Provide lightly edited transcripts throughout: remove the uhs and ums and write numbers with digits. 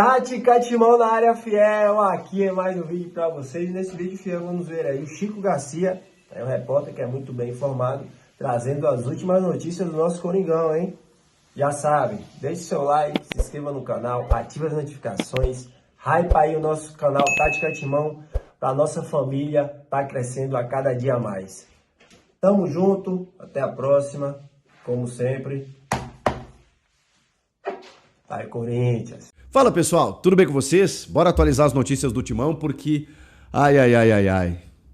Tática Timão na área fiel, aqui é mais um vídeo para vocês. Nesse vídeo fiel vamos ver aí o Chico Garcia, é um repórter que é muito bem informado, trazendo as últimas notícias do nosso Coringão, hein? Já sabe, deixe seu like, se inscreva no canal, ative as notificações, hype aí o nosso canal Tática Timão, para nossa família tá crescendo a cada dia mais. Tamo junto, até a próxima, como sempre. Vai Corinthians! Fala pessoal, tudo bem com vocês? Bora atualizar as notícias do Timão porque,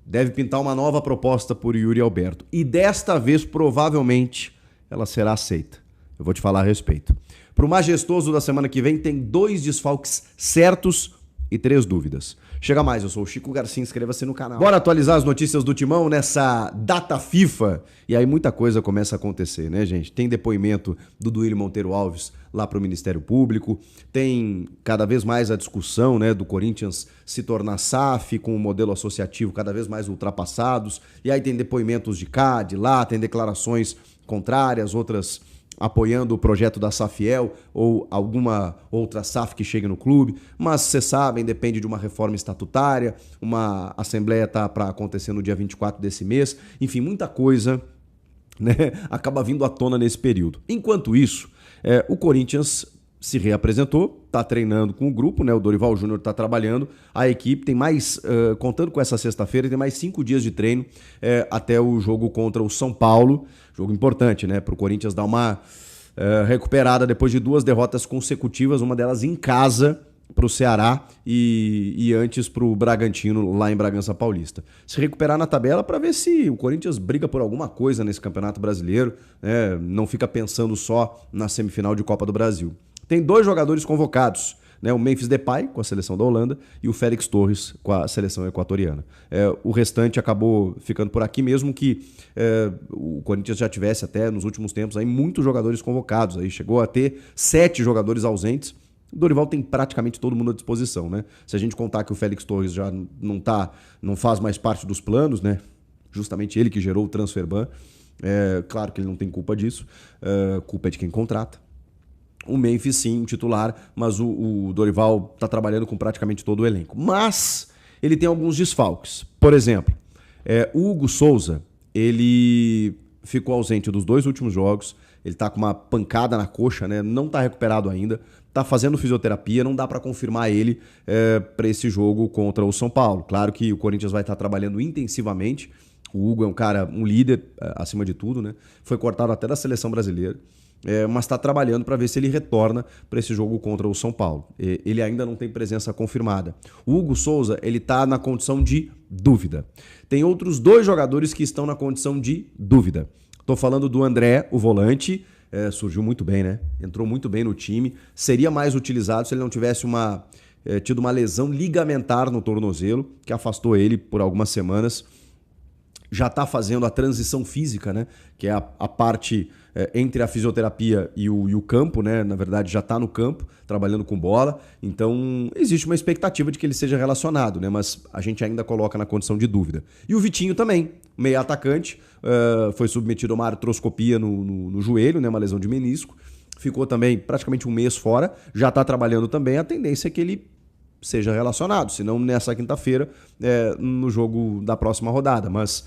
deve pintar uma nova proposta por Yuri Alberto. E desta vez, provavelmente, ela será aceita. Eu vou te falar a respeito. Pro majestoso da semana que vem, tem 2 desfalques certos e 3 dúvidas. Chega mais, eu sou o Chico Garcia, inscreva-se no canal. Bora atualizar as notícias do Timão nessa data FIFA. E aí muita coisa começa a acontecer, né, gente? Tem depoimento do Duílio Monteiro Alves lá pro Ministério Público, tem cada vez mais a discussão, né, do Corinthians se tornar SAF com um modelo associativo cada vez mais ultrapassados, e aí tem depoimentos de cá, de lá, tem declarações contrárias, outras apoiando o projeto da Safiel ou alguma outra SAF que chegue no clube, mas vocês sabem, depende de uma reforma estatutária, uma assembleia tá para acontecer no dia 24 desse mês, enfim, muita coisa, né, acaba vindo à tona nesse período. Enquanto isso, o Corinthians se reapresentou, tá treinando com o grupo, né? O Dorival Júnior tá trabalhando, a equipe tem mais, contando com essa sexta-feira, tem mais 5 dias de treino até o jogo contra o São Paulo, jogo importante, né? Pro Corinthians dar uma recuperada depois de 2 derrotas consecutivas, uma delas em casa pro Ceará e antes pro Bragantino lá em Bragança Paulista. Se recuperar na tabela para ver se o Corinthians briga por alguma coisa nesse Campeonato Brasileiro, né? Não fica pensando só na semifinal de Copa do Brasil. Tem 2 jogadores convocados, né? O Memphis Depay com a seleção da Holanda e o Félix Torres com a seleção equatoriana. O restante acabou ficando por aqui, mesmo que o Corinthians já tivesse até nos últimos tempos aí muitos jogadores convocados, aí chegou a ter 7 jogadores ausentes. O Dorival tem praticamente todo mundo à disposição, né? Se a gente contar que o Félix Torres já não faz mais parte dos planos, né? Justamente ele que gerou o transfer ban. Claro que ele não tem culpa disso, culpa é de quem contrata. O Memphis sim, o titular, mas o Dorival está trabalhando com praticamente todo o elenco. Mas ele tem alguns desfalques. Por exemplo, o Hugo Souza, ele ficou ausente dos 2 últimos jogos, ele está com uma pancada na coxa, né? Não está recuperado ainda, está fazendo fisioterapia, não dá para confirmar ele para esse jogo contra o São Paulo. Claro que o Corinthians vai estar trabalhando intensivamente, o Hugo é um cara, um líder acima de tudo, né? Foi cortado até da seleção brasileira. Mas está trabalhando para ver se ele retorna para esse jogo contra o São Paulo. Ele ainda não tem presença confirmada. O Hugo Souza, ele está na condição de dúvida. Tem outros 2 jogadores que estão na condição de dúvida. Estou falando do André, o volante, surgiu muito bem, né? Entrou muito bem no time. Seria mais utilizado se ele não tivesse tido uma lesão ligamentar no tornozelo, que afastou ele por algumas semanas. Já está fazendo a transição física, né? Que é a parte entre a fisioterapia e o campo, né? Na verdade, já está no campo, trabalhando com bola. Então, existe uma expectativa de que ele seja relacionado, né? Mas a gente ainda coloca na condição de dúvida. E o Vitinho também, meio atacante, foi submetido a uma artroscopia no joelho, né? Uma lesão de menisco. Ficou também praticamente um mês fora, já está trabalhando também. A tendência é que ele seja relacionado, se não nessa quinta-feira, no jogo da próxima rodada, mas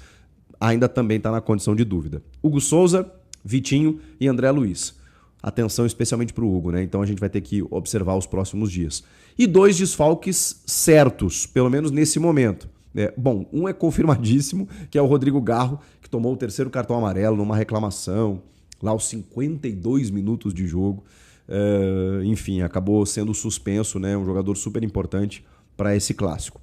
ainda também está na condição de dúvida. Hugo Souza, Vitinho e André Luiz. Atenção especialmente para o Hugo, né? Então a gente vai ter que observar os próximos dias. E 2 desfalques certos, pelo menos nesse momento. Bom, um é confirmadíssimo, que é o Rodrigo Garro, que tomou o 3º cartão amarelo numa reclamação, lá aos 52 minutos de jogo. Enfim, acabou sendo suspenso, né? Um jogador super importante para esse clássico.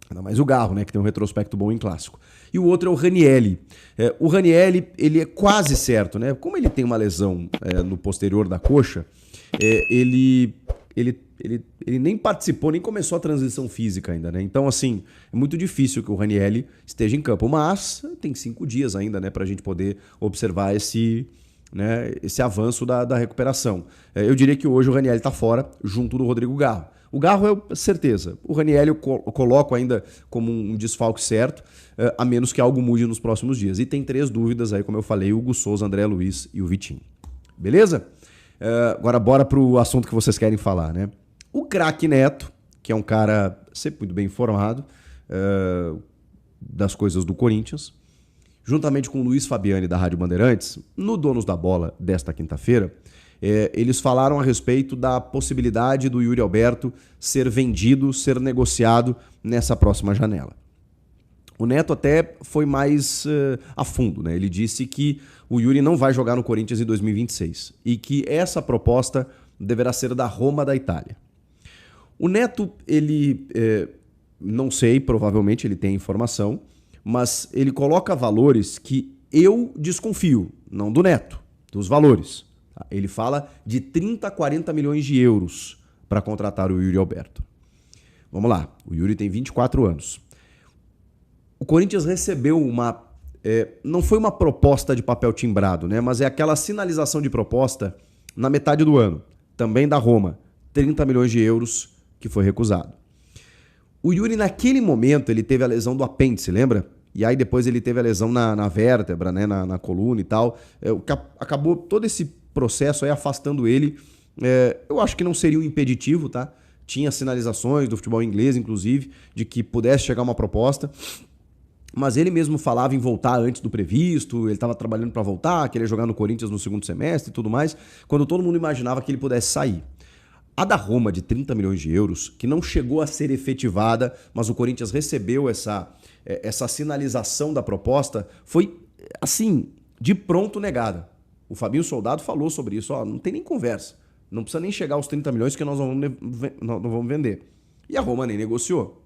Ainda mais o Garro, né? Que tem um retrospecto bom em clássico. E o outro é o Ranielli. O Ranielli, ele é quase certo, né? Como ele tem uma lesão no posterior da coxa, ele nem participou, nem começou a transição física ainda, né? Então, assim, é muito difícil que o Ranielli esteja em campo, mas tem 5 dias ainda, né? Para a gente poder observar esse avanço da recuperação. Eu diria que hoje o Ranielli está fora, junto do Rodrigo Garro. O Garro é certeza. O Ranielli eu coloco ainda como um desfalque certo, a menos que algo mude nos próximos dias. E tem 3 dúvidas aí, como eu falei, o Hugo Souza, André Luiz e o Vitinho. Beleza? Agora bora pro assunto que vocês querem falar, né? O craque Neto, que é um cara sempre muito bem informado das coisas do Corinthians, juntamente com o Luiz Fabiani da Rádio Bandeirantes, no Donos da Bola desta quinta-feira, eles falaram a respeito da possibilidade do Yuri Alberto ser vendido, ser negociado nessa próxima janela. O Neto até foi mais a fundo, né? Ele disse que o Yuri não vai jogar no Corinthians em 2026 e que essa proposta deverá ser da Roma da Itália. O Neto, ele, não sei, provavelmente ele tem informação, mas ele coloca valores que eu desconfio, não do Neto, dos valores. Tá? Ele fala de 30 a 40 milhões de euros para contratar o Yuri Alberto. Vamos lá, o Yuri tem 24 anos. O Corinthians recebeu uma... não foi uma proposta de papel timbrado, né? Mas é aquela sinalização de proposta na metade do ano, também da Roma, 30 milhões de euros, que foi recusado. O Yuri, naquele momento, ele teve a lesão do apêndice, lembra? E aí depois ele teve a lesão na vértebra, né? na coluna e tal. Acabou todo esse processo aí afastando ele. Eu acho que não seria um impeditivo, tá? Tinha sinalizações do futebol inglês, inclusive, de que pudesse chegar uma proposta. Mas ele mesmo falava em voltar antes do previsto, ele estava trabalhando para voltar, queria jogar no Corinthians no segundo semestre e tudo mais, quando todo mundo imaginava que ele pudesse sair. A da Roma, de 30 milhões de euros, que não chegou a ser efetivada, mas o Corinthians recebeu essa sinalização da proposta, foi, assim, de pronto negada. O Fabinho Soldado falou sobre isso, ó, não tem nem conversa, não precisa nem chegar aos 30 milhões que nós não vamos vender. E a Roma nem negociou,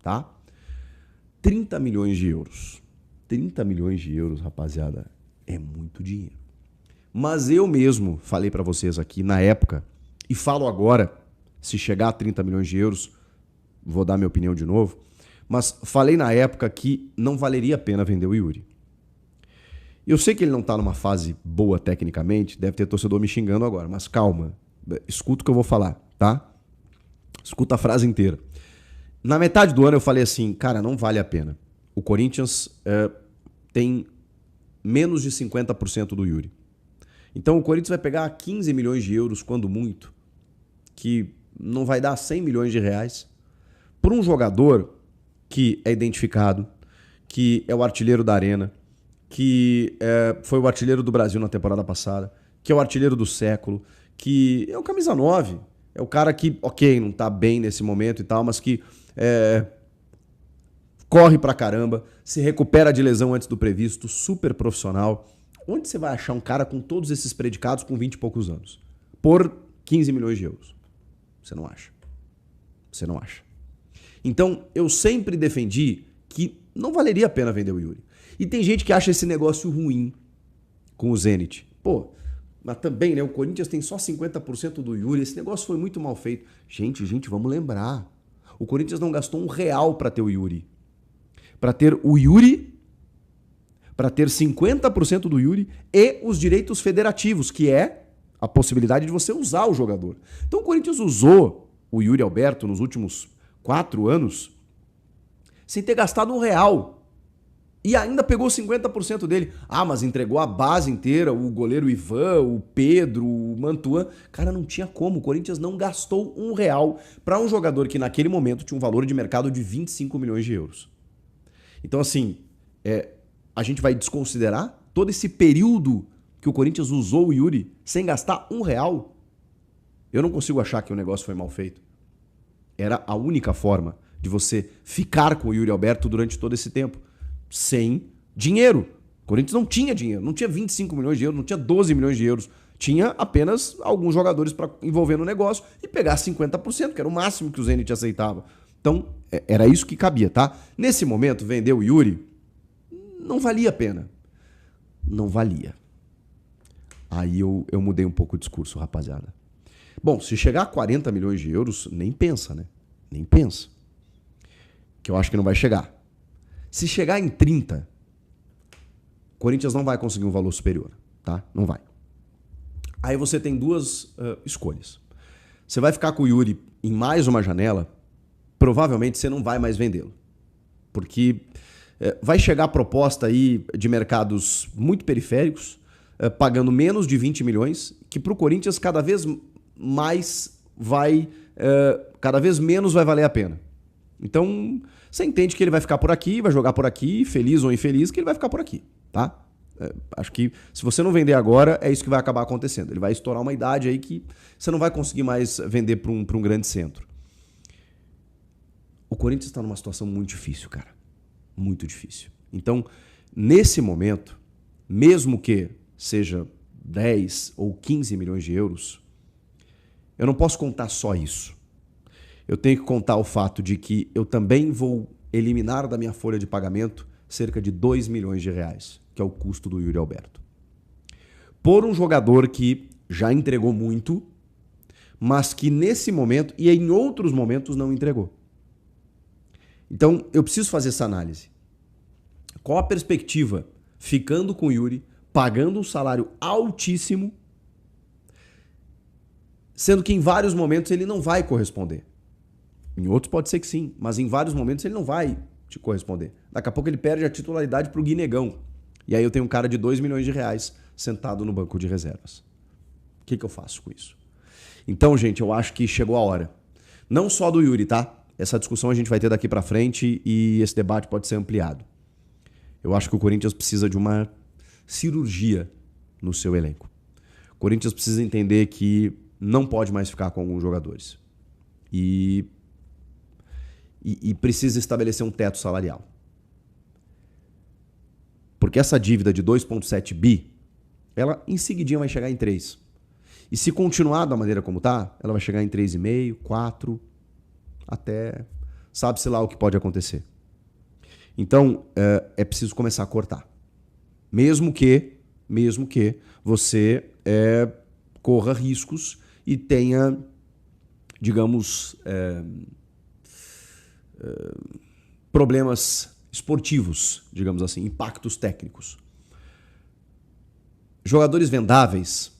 tá? 30 milhões de euros. 30 milhões de euros, rapaziada, é muito dinheiro. Mas eu mesmo falei para vocês aqui na época, e falo agora, se chegar a 30 milhões de euros, vou dar minha opinião de novo, mas falei na época que não valeria a pena vender o Yuri. Eu sei que ele não tá numa fase boa tecnicamente, deve ter torcedor me xingando agora, mas calma, escuta o que eu vou falar, tá? Escuta a frase inteira. Na metade do ano eu falei assim, cara, não vale a pena. O Corinthians tem menos de 50% do Yuri. Então o Corinthians vai pegar 15 milhões de euros, quando muito, que não vai dar 100 milhões de reais, por um jogador que é identificado, que é o artilheiro da Arena, que foi o artilheiro do Brasil na temporada passada, que é o artilheiro do século, que é o camisa 9, é o cara que, ok, não tá bem nesse momento e tal, mas que corre pra caramba, se recupera de lesão antes do previsto, super profissional. Onde você vai achar um cara com todos esses predicados com 20 e poucos anos? Por 15 milhões de euros. Você não acha. Você não acha. Então, eu sempre defendi que não valeria a pena vender o Yuri. E tem gente que acha esse negócio ruim com o Zenit. Pô, mas também, né? O Corinthians tem só 50% do Yuri. Esse negócio foi muito mal feito. Gente, vamos lembrar. O Corinthians não gastou R$1 para ter o Yuri. Para ter o Yuri, para ter 50% do Yuri e os direitos federativos, que é a possibilidade de você usar o jogador. Então o Corinthians usou o Yuri Alberto nos últimos 4 anos sem ter gastado R$1. E ainda pegou 50% dele. Ah, mas entregou a base inteira, o goleiro Ivan, o Pedro, o Mantuan. Cara, não tinha como. O Corinthians não gastou R$1 para um jogador que naquele momento tinha um valor de mercado de 25 milhões de euros. Então, assim, a gente vai desconsiderar todo esse período que o Corinthians usou o Yuri sem gastar R$1? Eu não consigo achar que o negócio foi mal feito. Era a única forma de você ficar com o Yuri Alberto durante todo esse tempo. Sem dinheiro. O Corinthians não tinha dinheiro. Não tinha 25 milhões de euros, não tinha 12 milhões de euros. Tinha apenas alguns jogadores para envolver no negócio e pegar 50%, que era o máximo que o Zenit aceitava. Então, era isso que cabia, tá? Nesse momento, vender o Yuri não valia a pena. Não valia. Aí eu mudei um pouco o discurso, rapaziada. Bom, se chegar a 40 milhões de euros, nem pensa, né? Nem pensa. Que eu acho que não vai chegar. Se chegar em 30, o Corinthians não vai conseguir um valor superior, tá? Não vai. Aí você tem duas escolhas. Você vai ficar com o Yuri em mais uma janela, provavelmente você não vai mais vendê-lo. Porque vai chegar a proposta aí de mercados muito periféricos, pagando menos de 20 milhões, que para o Corinthians cada vez mais cada vez menos vai valer a pena. Então, você entende que ele vai ficar por aqui, vai jogar por aqui, feliz ou infeliz, que ele vai ficar por aqui, tá? Acho que se você não vender agora, é isso que vai acabar acontecendo. Ele vai estourar uma idade aí que você não vai conseguir mais vender para um grande centro. O Corinthians está numa situação muito difícil, cara. Muito difícil. Então, nesse momento, mesmo que seja 10 ou 15 milhões de euros, eu não posso contar só isso. Eu tenho que contar o fato de que eu também vou eliminar da minha folha de pagamento cerca de 2 milhões de reais, que é o custo do Yuri Alberto. Por um jogador que já entregou muito, mas que nesse momento e em outros momentos não entregou. Então, eu preciso fazer essa análise. Qual a perspectiva ficando com o Yuri, pagando um salário altíssimo, sendo que em vários momentos ele não vai corresponder? Em outros pode ser que sim, mas em vários momentos ele não vai te corresponder. Daqui a pouco ele perde a titularidade para o Guinegão. E aí eu tenho um cara de 2 milhões de reais sentado no banco de reservas. O que eu faço com isso? Então, gente, eu acho que chegou a hora. Não só do Yuri, tá? Essa discussão a gente vai ter daqui para frente e esse debate pode ser ampliado. Eu acho que o Corinthians precisa de uma cirurgia no seu elenco. O Corinthians precisa entender que não pode mais ficar com alguns jogadores. E precisa estabelecer um teto salarial. Porque essa dívida de 2,7 bi, ela em seguidinha vai chegar em 3. E se continuar da maneira como tá, ela vai chegar em 3,5, 4, até sabe-se lá o que pode acontecer. Então, é preciso começar a cortar. Mesmo que você corra riscos e tenha, digamos, problemas esportivos, digamos assim, impactos técnicos. Jogadores vendáveis,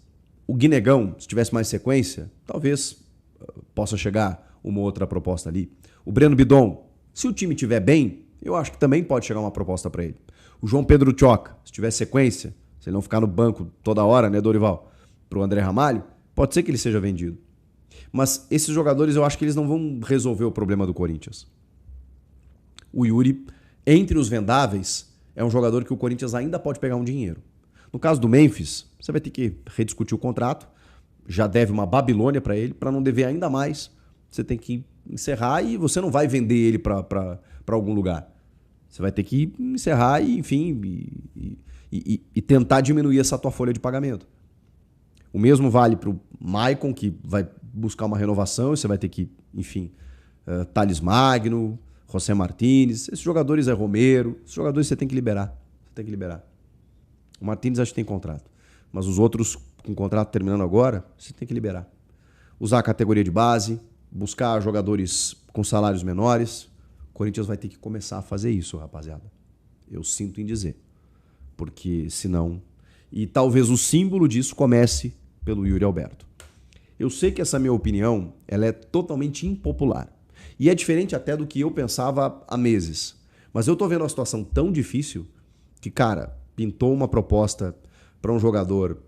o Guinegão, se tivesse mais sequência, talvez possa chegar uma outra proposta ali. O Breno Bidon, se o time estiver bem, eu acho que também pode chegar uma proposta para ele. O João Pedro Tchoca, se tiver sequência, se ele não ficar no banco toda hora, né, Dorival, para o André Ramalho, pode ser que ele seja vendido. Mas esses jogadores eu acho que eles não vão resolver o problema do Corinthians. O Yuri, entre os vendáveis, é um jogador que o Corinthians ainda pode pegar um dinheiro. No caso do Memphis, você vai ter que rediscutir o contrato, já deve uma Babilônia para ele, para não dever ainda mais, você tem que encerrar e você não vai vender ele para algum lugar. Você vai ter que encerrar e, enfim, e tentar diminuir essa tua folha de pagamento. O mesmo vale para o Maicon, que vai buscar uma renovação, e você vai ter que, enfim, Thales Magno, José Martínez, esses jogadores Romero, esses jogadores você tem que liberar. Você tem que liberar. O Martínez acho que tem contrato, mas os outros com contrato terminando agora, você tem que liberar. Usar a categoria de base, buscar jogadores com salários menores. O Corinthians vai ter que começar a fazer isso, rapaziada. Eu sinto em dizer. Porque senão... E talvez o símbolo disso comece pelo Yuri Alberto. Eu sei que essa minha opinião ela é totalmente impopular. E é diferente até do que eu pensava há meses. Mas eu tô vendo uma situação tão difícil que, cara, pintou uma proposta para um jogador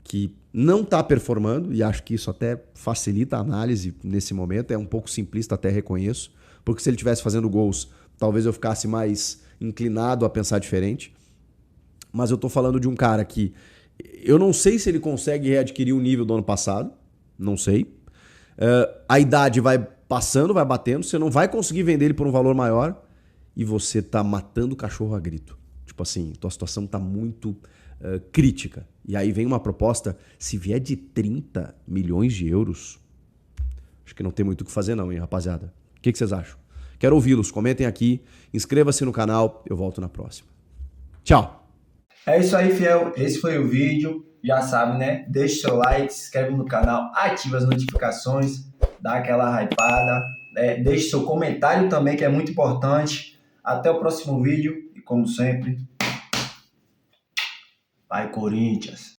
que não tá performando, e acho que isso até facilita a análise nesse momento, é um pouco simplista, até reconheço, porque se ele estivesse fazendo gols, talvez eu ficasse mais inclinado a pensar diferente. Mas eu tô falando de um cara que eu não sei se ele consegue readquirir o nível do ano passado, não sei. A idade vai passando, vai batendo, você não vai conseguir vender ele por um valor maior e você tá matando o cachorro a grito. Tipo assim, tua situação tá muito crítica. E aí vem uma proposta, se vier de 30 milhões de euros, acho que não tem muito o que fazer não, hein, rapaziada? O que vocês acham? Quero ouvi-los, comentem aqui, inscreva-se no canal, eu volto na próxima. Tchau! É isso aí, fiel. Esse foi o vídeo. Já sabe, né? Deixe seu like, se inscreve no canal, ativa as notificações, dá aquela hypada, né? Deixe seu comentário também, que é muito importante. Até o próximo vídeo e, como sempre, vai Corinthians!